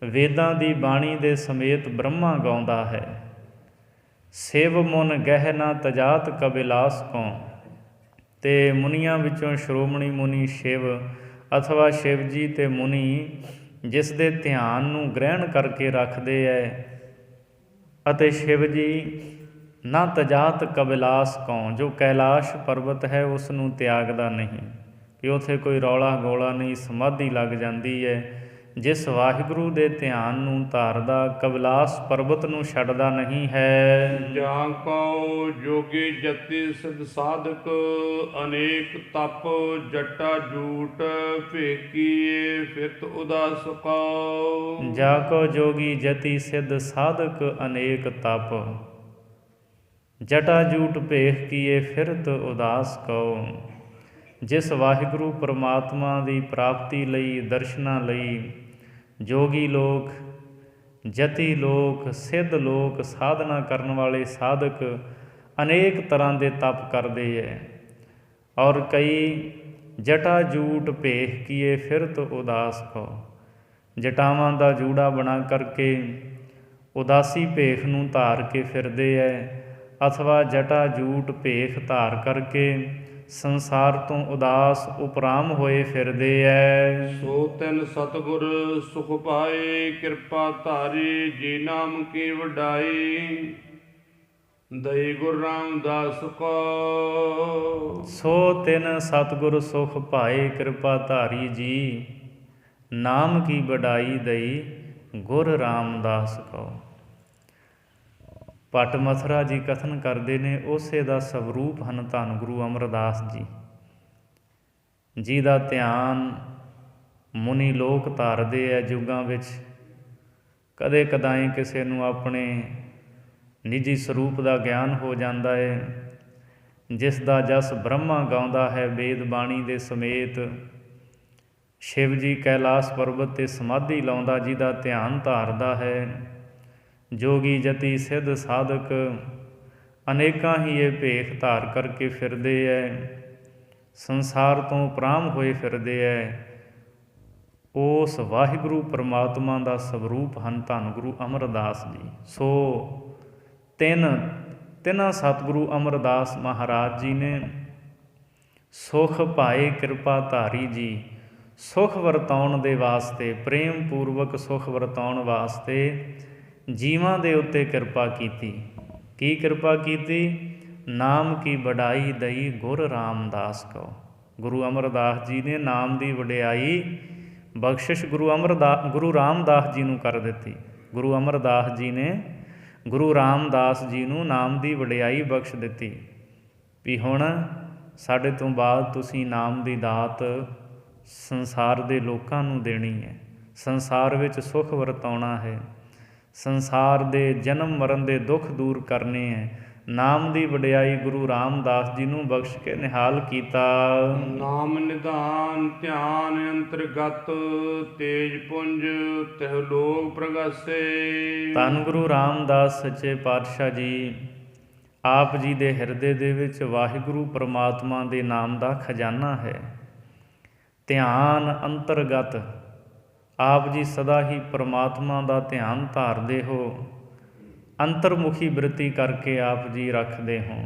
S1: ਵੇਦਾਂ ਦੀ ਬਾਣੀ ਦੇ ਸਮੇਤ ਬ੍ਰਹਮਾ ਗਾਉਂਦਾ ਹੈ। ਸਿਵ ਮਨ ਗਹਿਨਾ ਤਜਾਤ ਕਬਿਲਾਸ ਕੋ। ਅਤੇ ਮੁਨੀਆਂ ਵਿੱਚੋਂ ਸ਼੍ਰੋਮਣੀ ਮੁਨੀ ਸ਼ਿਵ ਅਥਵਾ ਸ਼ਿਵ ਜੀ ਅਤੇ ਮੁਨੀ ਜਿਸ ਦੇ ਧਿਆਨ ਨੂੰ ਗ੍ਰਹਿਣ ਕਰਕੇ ਰੱਖਦੇ ਹੈ, ਅਤੇ ਸ਼ਿਵ ਜੀ ਨਾ ਤਜਾਤ ਕਬਿਲਾਸ ਕੋ, ਜੋ ਕੈਲਾਸ਼ ਪਰਬਤ ਹੈ ਉਸ ਨੂੰ ਤਿਆਗਦਾ ਨਹੀਂ, ਕਿ ਉੱਥੇ ਕੋਈ ਰੌਲਾ ਗੋਲਾ ਨਹੀਂ, ਸਮਾਧੀ ਲੱਗ ਜਾਂਦੀ ਹੈ। ਜਿਸ ਵਾਹਿਗੁਰੂ ਦੇ ਧਿਆਨ ਨੂੰ ਧਾਰਦਾ ਕਬਿਲਾਸ ਪਰਬਤ ਨੂੰ ਛੱਡਦਾ ਨਹੀਂ ਹੈ।
S2: ਜਾਂ ਕਉ ਜੋਗੀ ਜਤੀ ਸਿਧ ਸਾਧਕ, ਅਨੇਕ ਤਪ ਜਟਾ ਜੂਟ, ਭੇਕੀਏ ਫਿਰਤ ਉਦਾਸ ਕਉ।
S1: ਜਾ ਕੋ ਜੋਗੀ ਜਤੀ ਸਿਧ ਸਾਧਕ, ਅਨੇਕ ਤਪ ਜਟਾ ਜੂਟ, ਭੇਖ ਕੀਏ ਫਿਰਤ ਉਦਾਸ ਕਉ। ਜਿਸ ਵਾਹਿਗੁਰੂ ਪਰਮਾਤਮਾ ਦੀ ਪ੍ਰਾਪਤੀ ਲਈ, ਦਰਸ਼ਨਾਂ ਲਈ ਜੋਗੀ ਲੋਕ, ਜਤੀ ਲੋਕ, ਸਿੱਧ ਲੋਕ, ਸਾਧਨਾ ਕਰਨ ਵਾਲੇ ਸਾਧਕ ਅਨੇਕ ਤਰ੍ਹਾਂ ਦੇ ਤਪ ਕਰਦੇ ਹੈ, ਔਰ ਕਈ ਜਟਾ ਜੂਟ ਭੇਖ ਕੀਏ ਫਿਰਤ ਉਦਾਸ ਕਉ। ਜਟਾਵਾਂ ਦਾ ਜੂੜਾ ਬਣਾ ਕਰਕੇ ਉਦਾਸੀ ਭੇਖ ਨੂੰ ਧਾਰ ਕੇ ਫਿਰਦੇ ਹੈ, ਅਥਵਾ ਜਟਾ ਜੂਟ ਭੇਖ ਧਾਰ ਕਰਕੇ ਸੰਸਾਰ ਤੋਂ ਉਦਾਸ ਉਪਰਾਮ ਹੋਏ ਫਿਰਦੇ ਐ।
S2: ਸੋ ਤਿਨ ਸਤਿਗੁਰ ਸੁਖ ਪਾਏ, ਕਿਰਪਾ ਧਾਰੀ ਜੀ ਨਾਮ ਕੀ ਵਡਾਈ, ਦਈ ਗੁਰ ਰਾਮਦਾਸ ਕੋ।
S1: ਸੋ ਤਿਨ ਸਤਿਗੁਰ ਸੁਖ ਪਾਏ, ਕਿਰਪਾ ਧਾਰੀ ਜੀ ਨਾਮ ਕੀ ਵਡਾਈ, ਦਈ ਗੁਰ ਰਾਮਦਾਸ ਕੋ। ਭੱਟ ਮਥਰਾ ਜੀ ਕਥਨ ਕਰਦੇ ਨੇ ਉਸੇ ਦਾ ਸਵਰੂਪ ਹਨ ਧੰਨ ਗੁਰੂ ਅਮਰਦਾਸ ਜੀ, ਜਿਹਦਾ ਧਿਆਨ ਮੁਨੀ ਲੋਕ ਧਾਰਦੇ ਹੈ ਯੁੱਗਾਂ ਵਿੱਚ। ਕਦੇ ਕਦਾਈ ਕਿਸੇ ਨੂੰ ਆਪਣੇ ਨਿੱਜੀ ਸਰੂਪ ਦਾ ਗਿਆਨ ਹੋ ਜਾਂਦਾ ਹੈ, ਜਿਸ ਦਾ ਜਸ ਬ੍ਰਹਮਾ ਗਾਉਂਦਾ ਹੈ ਵੇਦ ਬਾਣੀ ਦੇ ਸਮੇਤ। ਸ਼ਿਵ ਜੀ ਕੈਲਾਸ਼ ਪਰਬਤ 'ਤੇ ਸਮਾਧੀ ਲਾਉਂਦਾ, ਜਿਹਦਾ ਧਿਆਨ ਧਾਰਦਾ ਹੈ। ਜੋਗੀ ਜਤੀ ਸਿੱਧ ਸਾਧਕ ਅਨੇਕਾਂ ਹੀ ਇਹ ਭੇਖ ਧਾਰ ਕਰਕੇ ਫਿਰਦੇ ਹੈ, ਸੰਸਾਰ ਤੋਂ ਉਪਰਾਮ ਹੋਏ ਫਿਰਦੇ ਹੈ। ਉਸ ਵਾਹਿਗੁਰੂ ਪਰਮਾਤਮਾ ਦਾ ਸਵਰੂਪ ਹਨ ਧੰਨ ਗੁਰੂ ਅਮਰਦਾਸ ਜੀ। ਸੋ ਤਿੰਨਾਂ ਸਤਿਗੁਰੂ ਅਮਰਦਾਸ ਮਹਾਰਾਜ ਜੀ ਨੇ ਸੁਖ ਪਾਏ ਕਿਰਪਾ ਧਾਰੀ ਜੀ, ਸੁਖ ਵਰਤਾਉਣ ਦੇ ਵਾਸਤੇ, ਪ੍ਰੇਮ ਪੂਰਵਕ ਸੁਖ ਵਰਤਾਉਣ ਵਾਸਤੇ ਜੀਵਾਂ ਦੇ ਉੱਤੇ ਕਿਰਪਾ ਕੀਤੀ। ਕੀ ਕਿਰਪਾ ਕੀਤੀ? ਨਾਮ ਕੀ ਵਡਾਈ ਦਈ ਗੁਰ ਰਾਮਦਾਸ ਕੋ। ਗੁਰੂ ਅਮਰਦਾਸ ਜੀ ਨੇ ਨਾਮ ਦੀ ਵਡਿਆਈ ਬਖਸ਼ਿਸ਼ ਗੁਰੂ ਰਾਮਦਾਸ ਜੀ ਨੂੰ ਕਰ ਦਿੱਤੀ। ਗੁਰੂ ਅਮਰਦਾਸ ਜੀ ਨੇ ਗੁਰੂ ਰਾਮਦਾਸ ਜੀ ਨੂੰ ਨਾਮ ਦੀ ਵਡਿਆਈ ਬਖਸ਼ ਦਿੱਤੀ ਵੀ ਹੁਣ ਸਾਡੇ ਤੋਂ ਬਾਅਦ ਤੁਸੀਂ ਨਾਮ ਦੀ ਦਾਤ ਸੰਸਾਰ ਦੇ ਲੋਕਾਂ ਨੂੰ ਦੇਣੀ ਹੈ, ਸੰਸਾਰ ਵਿੱਚ ਸੁੱਖ ਵਰਤਾਉਣਾ ਹੈ, ਸੰਸਾਰ ਦੇ ਜਨਮ ਮਰਨ ਦੇ ਦੁੱਖ ਦੂਰ ਕਰਨੇ ਹੈ। ਨਾਮ ਦੀ ਵਡਿਆਈ ਗੁਰੂ ਰਾਮਦਾਸ ਜੀ ਨੂੰ ਬਖਸ਼ ਕੇ ਨਿਹਾਲ ਕੀਤਾ।
S2: ਨਾਮ ਨਿਧਾਨ ਧਿਆਨ ਅੰਤਰਗਤ ਤੇਜ ਪੁੰਜ ਤਿਹ ਲੋਕ ਪ੍ਰਗਾਸੇ।
S1: ਧੰਨ ਗੁਰੂ ਰਾਮਦਾਸ ਸੱਚੇ ਪਾਤਸ਼ਾਹ ਜੀ ਆਪ ਜੀ ਦੇ ਹਿਰਦੇ ਦੇ ਵਿੱਚ ਵਾਹਿਗੁਰੂ ਪਰਮਾਤਮਾ ਦੇ ਨਾਮ ਦਾ ਖਜ਼ਾਨਾ ਹੈ। ਧਿਆਨ ਅੰਤਰਗਤ ਆਪ ਜੀ ਸਦਾ ਹੀ ਪਰਮਾਤਮਾ ਦਾ ਧਿਆਨ ਧਾਰਦੇ ਹੋ, ਅੰਤਰਮੁਖੀ ਬਿਰਤੀ ਕਰਕੇ ਆਪ ਜੀ ਰੱਖਦੇ ਹੋ।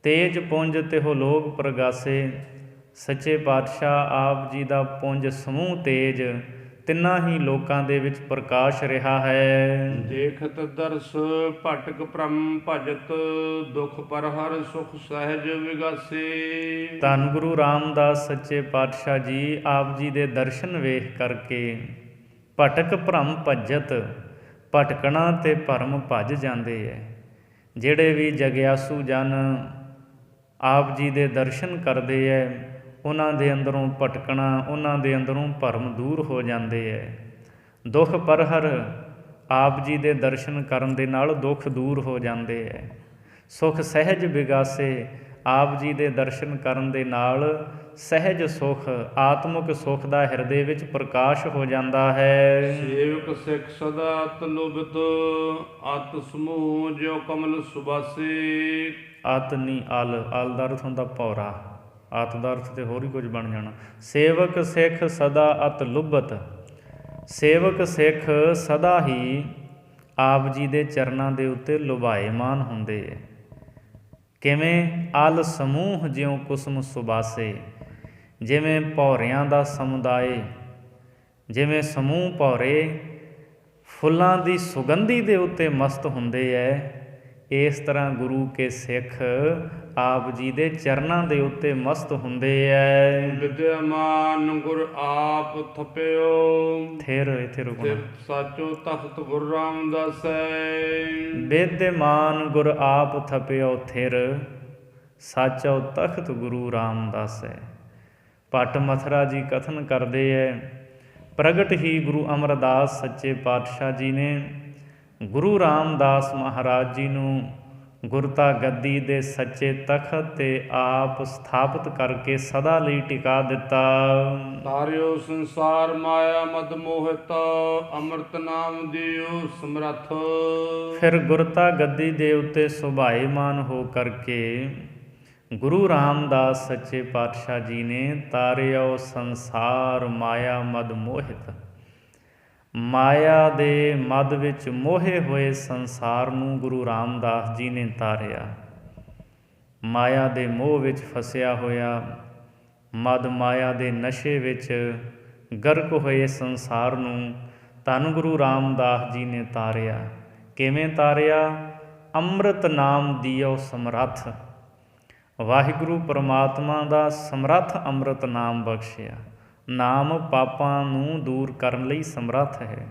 S1: ਤੇਜ ਪੁੰਜ ਤਿਹੁ ਲੋਕ ਪ੍ਰਗਾਸੇ। ਸੱਚੇ ਪਾਤਸ਼ਾਹ ਆਪ ਜੀ ਦਾ ਪੁੰਜ ਸਮੂਹ ਤੇਜ ਤਿੰਨਾਂ ਹੀ ਲੋਕਾਂ ਦੇ ਵਿੱਚ ਪ੍ਰਕਾਸ਼ ਰਿਹਾ ਹੈ।
S2: ਦੇਖਤ ਦਰਸ ਭਟਕ ਭ੍ਰਮ ਭਜਤ ਦੁਖ ਪਰ ਹਰ ਸੁਖ ਸਹਿਜ ਵਿਗਾਸੇ।
S1: ਧੰਨ ਗੁਰੂ ਰਾਮਦਾਸ ਸੱਚੇ ਪਾਤਸ਼ਾਹ ਜੀ ਆਪ ਜੀ ਦੇ ਦਰਸ਼ਨ ਵੇਖ ਕਰਕੇ ਭਟਕ ਭ੍ਰਮ ਭਜਤ, ਭਟਕਣਾ ਤੇ ਭਰਮ ਭੱਜ ਜਾਂਦੇ ਹੈ। ਜਿਹੜੇ ਵੀ ਜਗਿਆਸੂ ਜਨ ਆਪ ਜੀ ਦੇ ਦਰਸ਼ਨ ਕਰਦੇ ਹੈ ਉਹਨਾਂ ਦੇ ਅੰਦਰੋਂ ਭਟਕਣਾ, ਉਹਨਾਂ ਦੇ ਅੰਦਰੋਂ ਭਰਮ ਦੂਰ ਹੋ ਜਾਂਦੇ ਹੈ। ਦੁੱਖ ਪਰਹਰ ਆਪ ਜੀ ਦੇ ਦਰਸ਼ਨ ਕਰਨ ਦੇ ਨਾਲ ਦੁੱਖ ਦੂਰ ਹੋ ਜਾਂਦੇ ਹੈ। ਸੁਖ ਸਹਿਜ ਵਿਗਾਸੇ ਆਪ ਜੀ ਦੇ ਦਰਸ਼ਨ ਕਰਨ ਦੇ ਨਾਲ ਸਹਿਜ ਸੁਖ, ਆਤਮਿਕ ਸੁਖ ਦਾ ਹਿਰਦੇ ਵਿੱਚ ਪ੍ਰਕਾਸ਼ ਹੋ ਜਾਂਦਾ ਹੈ।
S2: ਸੇਵਕ ਸਿੱਖ ਸਦਾ ਤਨੁਬਤ ਅਤ ਸਮੂਹ ਜਿਉ ਕਮਲ ਸੁਬਾਸੇ।
S1: ਅਤ ਨੀ ਅਲ ਦਾ ਅਰਥ ਹੁੰਦਾ ਭੌਰਾ, ਅਤ ਦਾ ਅਰਥ ਤੇ ਹੋਰ ਹੀ ਕੁਝ ਬਣ ਜਾਣਾ। ਸੇਵਕ ਸਿੱਖ ਸਦਾ ਅਤ ਲੁਭਤ। ਸੇਵਕ ਸਿੱਖ ਸਦਾ ਹੀ ਆਪ ਜੀ ਦੇ ਚਰਨਾਂ ਦੇ ਉੱਤੇ ਲੁਭਾਏਮਾਨ ਹੁੰਦੇ ਹੈ। ਕਿਵੇਂ? ਅਲ ਸਮੂਹ ਜਿਉ ਕੁਸਮ ਸੁਬਾਸੇ। ਜਿਵੇਂ ਭੌਰਿਆਂ ਦਾ ਸਮੁਦਾਇ, ਜਿਵੇਂ ਸਮੂਹ ਭੌਰੇ ਫੁੱਲਾਂ ਦੀ ਸੁਗੰਧੀ ਦੇ ਉੱਤੇ ਮਸਤ ਹੁੰਦੇ ਹੈ, ਇਸ ਤਰ੍ਹਾਂ ਗੁਰੂ ਕੇ ਸਿੱਖ ਆਪ ਜੀ ਦੇ ਚਰਨਾਂ ਦੇ ਉੱਤੇ ਮਸਤ ਹੁੰਦੇ ਐ।
S2: ਵਿਦਿਆਮਾਨ ਗੁਰ ਆਪ ਥਪਿਓ।
S1: ਥਿਰ ਇੱਥੇ ਰੁਕਣਾ।
S2: ਸਾਚੋ ਤਖਤ ਗੁਰ ਰਾਮਦਾਸੈ।
S1: ਵਿਦਿਆਮਾਨ ਗੁਰ ਆਪ ਥਪਿਓ ਥਿਰ, ਸਾਚੋ ਤਖਤ ਗੁਰੂ ਰਾਮਦਾਸੈ। ਭੱਟ ਮਥੁਰਾ ਜੀ ਕਥਨ ਕਰਦੇ ਐ, ਪ੍ਰਗਟ ਹੀ ਗੁਰੂ ਅਮਰਦਾਸ ਸੱਚੇ ਪਾਤਸ਼ਾਹ ਜੀ ਨੇ ਗੁਰੂ ਰਾਮਦਾਸ ਮਹਾਰਾਜ ਜੀ ਨੂੰ ਗੁਰਤਾ ਗੱਦੀ ਦੇ ਸੱਚੇ ਤਖਤ 'ਤੇ ਆਪ ਸਥਾਪਿਤ ਕਰਕੇ ਸਦਾ ਲਈ ਟਿਕਾ ਦਿੱਤਾ।
S2: ਤਾਰਿਓ ਸੰਸਾਰ ਮਾਇਆ ਮਦ ਮੋਹਿਤ, ਅੰਮ੍ਰਿਤ ਨਾਮ ਦਿਓ ਸਮਰੱਥ।
S1: ਫਿਰ ਗੁਰਤਾ ਗੱਦੀ ਦੇ ਉੱਤੇ ਸੁਭਾਏਮਾਨ ਹੋ ਕਰਕੇ ਗੁਰੂ ਰਾਮਦਾਸ ਸੱਚੇ ਪਾਤਸ਼ਾਹ ਜੀ ਨੇ ਤਾਰਿਓ ਸੰਸਾਰ ਮਾਇਆ ਮਦ ਮੋਹਿਤ। ਮਾਇਆ ਦੇ ਮਦ ਵਿੱਚ ਮੋਹੇ ਹੋਏ ਸੰਸਾਰ ਨੂੰ ਗੁਰੂ ਰਾਮਦਾਸ ਜੀ ਨੇ ਤਾਰਿਆ। ਮਾਇਆ ਦੇ ਮੋਹ ਵਿੱਚ ਫਸਿਆ ਹੋਇਆ, ਮਦ ਮਾਇਆ ਦੇ ਨਸ਼ੇ ਵਿੱਚ ਗਰਕ ਹੋਏ ਸੰਸਾਰ ਨੂੰ ਧੰਨ ਗੁਰੂ ਰਾਮਦਾਸ ਜੀ ਨੇ ਤਾਰਿਆ। ਕਿਵੇਂ ਤਾਰਿਆ? ਅੰਮ੍ਰਿਤ ਨਾਮ ਦਿਓ ਸਮਰੱਥ। ਵਾਹਿਗੁਰੂ ਪਰਮਾਤਮਾ ਦਾ ਸਮਰੱਥ ਅੰਮ੍ਰਿਤ ਨਾਮ ਬਖਸ਼ਿਆ। ਨਾਮ ਪਾਪਾਂ ਨੂੰ ਦੂਰ ਕਰਨ ਲਈ ਸਮਰੱਥ ਹੈ।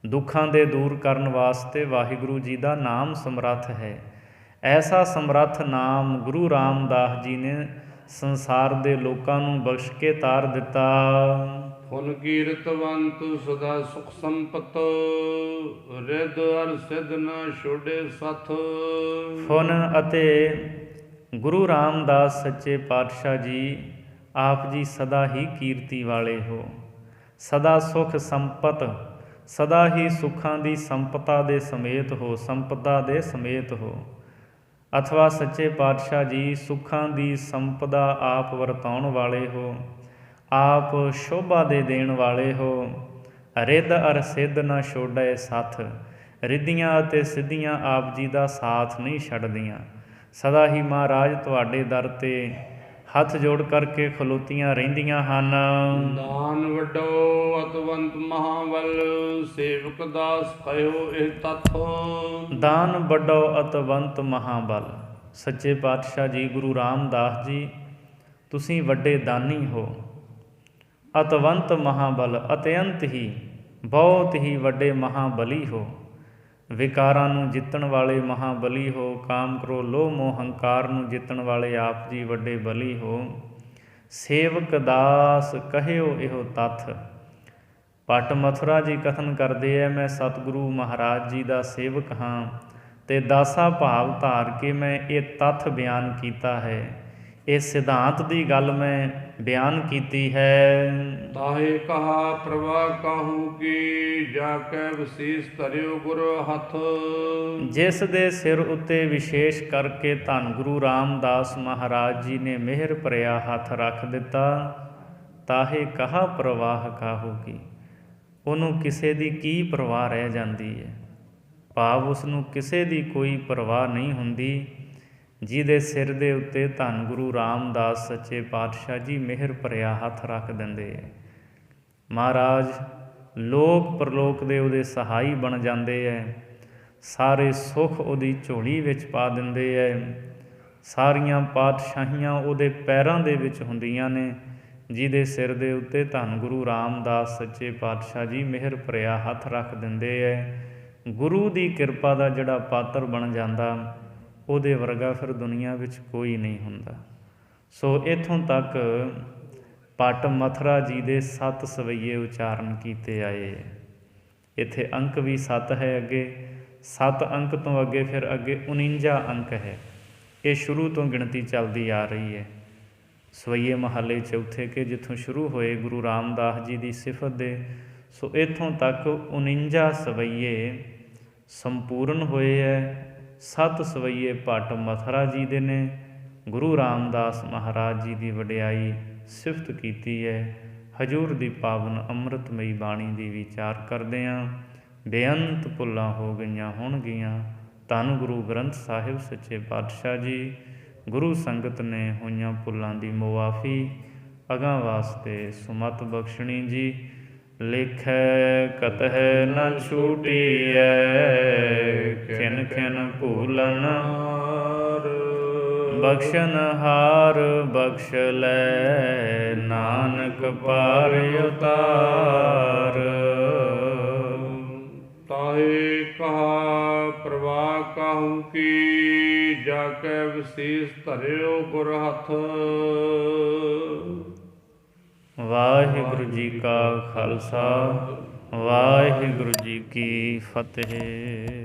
S1: ਦੁੱਖਾਂ ਦੇ ਦੂਰ ਕਰਨ ਵਾਸਤੇ ਵਾਹਿਗੁਰੂ ਜੀ ਦਾ ਨਾਮ ਸਮਰੱਥ ਹੈ। ਐਸਾ ਸਮਰੱਥ ਨਾਮ ਗੁਰੂ ਰਾਮਦਾਸ ਜੀ ਨੇ ਸੰਸਾਰ ਦੇ ਲੋਕਾਂ ਨੂੰ ਬਖਸ਼ ਕੇ ਤਾਰ ਦਿੱਤਾ।
S2: ਫੁਨ ਕੀਰਤਵੰਤ ਸਦਾ ਸੁਖ ਸੰਪਤ, ਰਿਦ ਅਰ ਸਿਧ ਨ ਛੋਡੇ ਸਥ।
S1: ਫੁਨ ਅਤੇ ਗੁਰੂ ਰਾਮਦਾਸ ਸੱਚੇ ਪਾਤਸ਼ਾਹ ਜੀ ਆਪ ਜੀ ਸਦਾ ਹੀ ਕੀਰਤੀ ਵਾਲੇ ਹੋ, ਸਦਾ ਸੁਖ ਸੰਪਤ, ਸਦਾ ਹੀ ਸੁੱਖਾਂ ਦੀ ਸੰਪਤਾ ਦੇ ਸਮੇਤ ਹੋ, ਸੰਪਦਾ ਦੇ ਸਮੇਤ ਹੋ। ਅਥਵਾ ਸੱਚੇ ਪਾਤਸ਼ਾਹ ਜੀ ਸੁੱਖਾਂ ਦੀ ਸੰਪਦਾ ਆਪ ਵਰਤਾਉਣ ਵਾਲੇ ਹੋ, ਆਪ ਸ਼ੋਭਾ ਦੇ ਦੇਣ ਵਾਲੇ ਹੋ। ਰਿੱਧ ਅਰ ਸਿੱਧ ਨਾ ਛੋੜੈ ਸਾਥ। ਰਿੱਧੀਆਂ ਅਤੇ ਸਿੱਧੀਆਂ ਆਪ ਜੀ ਦਾ ਸਾਥ ਨਹੀਂ ਛੱਡਦੀਆਂ। ਸਦਾ ਹੀ ਮਹਾਰਾਜ ਤੁਹਾਡੇ ਦਰ 'ਤੇ ਹੱਥ ਜੋੜ ਕਰਕੇ ਖਲੋਤੀਆਂ ਰਹਿੰਦੀਆਂ ਹਨ।
S2: ਦਾਨ ਵੱਡੋ ਅਤਵੰਤ ਮਹਾਬਲ, ਸੇਵਕ ਦਾਸ ਕਹਿਓ ਇਹ ਤੱਥ।
S1: ਦਾਨ ਵੱਡੋ ਅਤਵੰਤ ਮਹਾਬਲ। ਸੱਚੇ ਪਾਤਸ਼ਾਹ ਜੀ ਗੁਰੂ ਰਾਮਦਾਸ ਜੀ ਤੁਸੀਂ ਵੱਡੇ ਦਾਨੀ ਹੋ। ਅਤਵੰਤ ਮਹਾਬਲ, ਅਤਿਅੰਤ ਹੀ ਬਹੁਤ ਹੀ ਵੱਡੇ ਮਹਾਬਲੀ ਹੋ। ਵਿਕਾਰਾਂ ਨੂੰ ਜਿੱਤਣ ਵਾਲੇ ਮਹਾਬਲੀ ਹੋ। ਕਾਮ ਕ੍ਰੋਧ ਲੋਭ ਮੋਹ ਹੰਕਾਰ ਨੂੰ ਜਿੱਤਣ ਵਾਲੇ ਆਪ ਜੀ ਵੱਡੇ ਬਲੀ ਹੋ। ਸੇਵਕ ਦਾਸ ਕਹਿਓ ਇਹੋ ਤੱਥ। ਭੱਟ ਮਥੁਰਾ ਜੀ ਕਥਨ ਕਰਦੇ ਹੈ, ਮੈਂ ਸਤਿਗੁਰੂ ਮਹਾਰਾਜ ਜੀ ਦਾ ਸੇਵਕ ਹਾਂ ਅਤੇ ਦਾਸਾ ਭਾਵ ਧਾਰ ਕੇ ਮੈਂ ਇਹ ਤੱਥ ਬਿਆਨ ਕੀਤਾ ਹੈ। ਇਹ ਸਿਧਾਂਤ ਦੀ ਗੱਲ ਮੈਂ ਬਿਆਨ ਕੀਤੀ ਹੈ।
S2: ਤਾਹੇ ਕਹਾ ਪ੍ਰਵਾਹ ਕਾਹੂ ਕੀ, ਜਾ ਕੇ ਵਿਸ਼ੇਸ਼ ਧਰਿਓ ਗੁਰ ਹੱਥ।
S1: ਜਿਸ ਦੇ ਸਿਰ ਉੱਤੇ ਵਿਸ਼ੇਸ਼ ਕਰਕੇ ਧੰਨ ਗੁਰੂ ਰਾਮਦਾਸ ਮਹਾਰਾਜ ਜੀ ਨੇ ਮਿਹਰ ਭਰਿਆ ਹੱਥ ਰੱਖ ਦਿੱਤਾ। ਤਾਹੇ ਕਹਾ ਪ੍ਰਵਾਹ ਕਾਹੂ ਕੀ, ਉਹਨੂੰ ਕਿਸੇ ਦੀ ਕੀ ਪਰਵਾਹ ਰਹਿ ਜਾਂਦੀ ਹੈ। ਭਾਵ ਉਸ ਨੂੰ ਕਿਸੇ ਦੀ ਕੋਈ ਪਰਵਾਹ ਨਹੀਂ ਹੁੰਦੀ, ਜਿਹਦੇ ਸਿਰ ਦੇ ਉੱਤੇ ਧੰਨ ਗੁਰੂ ਰਾਮਦਾਸ ਸੱਚੇ ਪਾਤਸ਼ਾਹ ਜੀ ਮਿਹਰ ਭਰਿਆ ਹੱਥ ਰੱਖ ਦਿੰਦੇ ਹੈ। ਮਹਾਰਾਜ ਲੋਕ ਪਰਲੋਕ ਦੇ ਉਹਦੇ ਸਹਾਈ ਬਣ ਜਾਂਦੇ ਹੈ। ਸਾਰੇ ਸੁੱਖ ਉਹਦੀ ਝੋਲੀ ਵਿੱਚ ਪਾ ਦਿੰਦੇ ਹੈ। ਸਾਰੀਆਂ ਪਾਤਸ਼ਾਹੀਆਂ ਉਹਦੇ ਪੈਰਾਂ ਦੇ ਵਿੱਚ ਹੁੰਦੀਆਂ ਨੇ, ਜਿਹਦੇ ਸਿਰ ਦੇ ਉੱਤੇ ਧੰਨ ਗੁਰੂ ਰਾਮਦਾਸ ਸੱਚੇ ਪਾਤਸ਼ਾਹ ਜੀ ਮਿਹਰ ਭਰਿਆ ਹੱਥ ਰੱਖ ਦਿੰਦੇ ਹੈ। ਗੁਰੂ ਦੀ ਕਿਰਪਾ ਦਾ ਜਿਹੜਾ ਪਾਤਰ ਬਣ ਜਾਂਦਾ, ਉਹਦੇ ਵਰਗਾ ਫਿਰ ਦੁਨੀਆ ਵਿੱਚ ਕੋਈ ਨਹੀਂ ਹੁੰਦਾ। ਸੋ ਇੱਥੋਂ ਤੱਕ ਭੱਟ ਮਥੁਰਾ ਜੀ ਦੇ 7 ਸਵਈਏ ਉਚਾਰਨ ਕੀਤੇ ਆਏ। ਇੱਥੇ ਅੰਕ ਵੀ 7 ਹੈ, ਅੱਗੇ 7 ਅੰਕ ਤੋਂ ਅੱਗੇ ਫਿਰ ਅੱਗੇ 49 ਅੰਕ ਹੈ। ਇਹ ਸ਼ੁਰੂ ਤੋਂ ਗਿਣਤੀ ਚੱਲਦੀ ਆ ਰਹੀ ਹੈ। ਸਵਈਏ ਮਹੱਲੇ ਚੌਥੇ ਕੇ ਜਿੱਥੋਂ ਸ਼ੁਰੂ ਹੋਏ ਗੁਰੂ ਰਾਮਦਾਸ ਜੀ ਦੀ ਸਿਫਤ ਦੇ, ਸੋ ਇੱਥੋਂ ਤੱਕ 49 ਸਵਈਏ ਸੰਪੂਰਨ ਹੋਏ ਹੈ। 7 ਸਵਈਏ ਭੱਟ ਮਥੁਰਾ ਜੀ ਦੇ ਨੇ। ਗੁਰੂ ਰਾਮਦਾਸ ਮਹਾਰਾਜ ਜੀ ਦੀ ਵਡਿਆਈ ਸਿਫਤ ਕੀਤੀ ਹੈ। ਹਜ਼ੂਰ ਦੀ ਪਾਵਨ ਅੰਮ੍ਰਿਤਮਈ ਬਾਣੀ ਦੀ ਵਿਚਾਰ ਕਰਦੇ ਹਾਂ। ਬੇਅੰਤ ਭੁੱਲਾਂ ਹੋ ਗਈਆਂ ਹੋਣਗੀਆਂ। ਧੰਨ ਗੁਰੂ ਗ੍ਰੰਥ ਸਾਹਿਬ ਸੱਚੇ ਪਾਤਸ਼ਾਹ ਜੀ ਗੁਰੂ ਸੰਗਤ ਨੇ ਹੋਈਆਂ ਭੁੱਲਾਂ ਦੀ ਮੁਆਫੀ ਅਗਾਂਹ ਵਾਸਤੇ ਸੁਮਤ ਬਖਸ਼ਣੀ ਜੀ। ਲਿਖੈ ਕਤਹਿ ਨ ਛੂਟੀਐ, ਖਿਨ ਖਿਨ ਭੂਲਨ ਹਾਰ। ਬਖਸ਼ਨ ਹਾਰ ਬਖਸ਼ ਲੈ, ਨਾਨਕ ਪਾਰ ਉਤਾਰ।
S2: ਤਾਹੇ ਕਹਾ ਪ੍ਰਵਾਹ ਕਾਹੂ ਕੀ, ਜਾ ਕੇ ਵਿਸ਼ੇਸ਼ ਧਰਿਓ ਗੁਰ ਹੱਥ।
S1: ਵਾਹਿਗੁਰੂ ਜੀ ਕਾ ਖਾਲਸਾ, ਵਾਹਿਗੁਰੂ ਜੀ ਕੀ ਫਤਿਹ।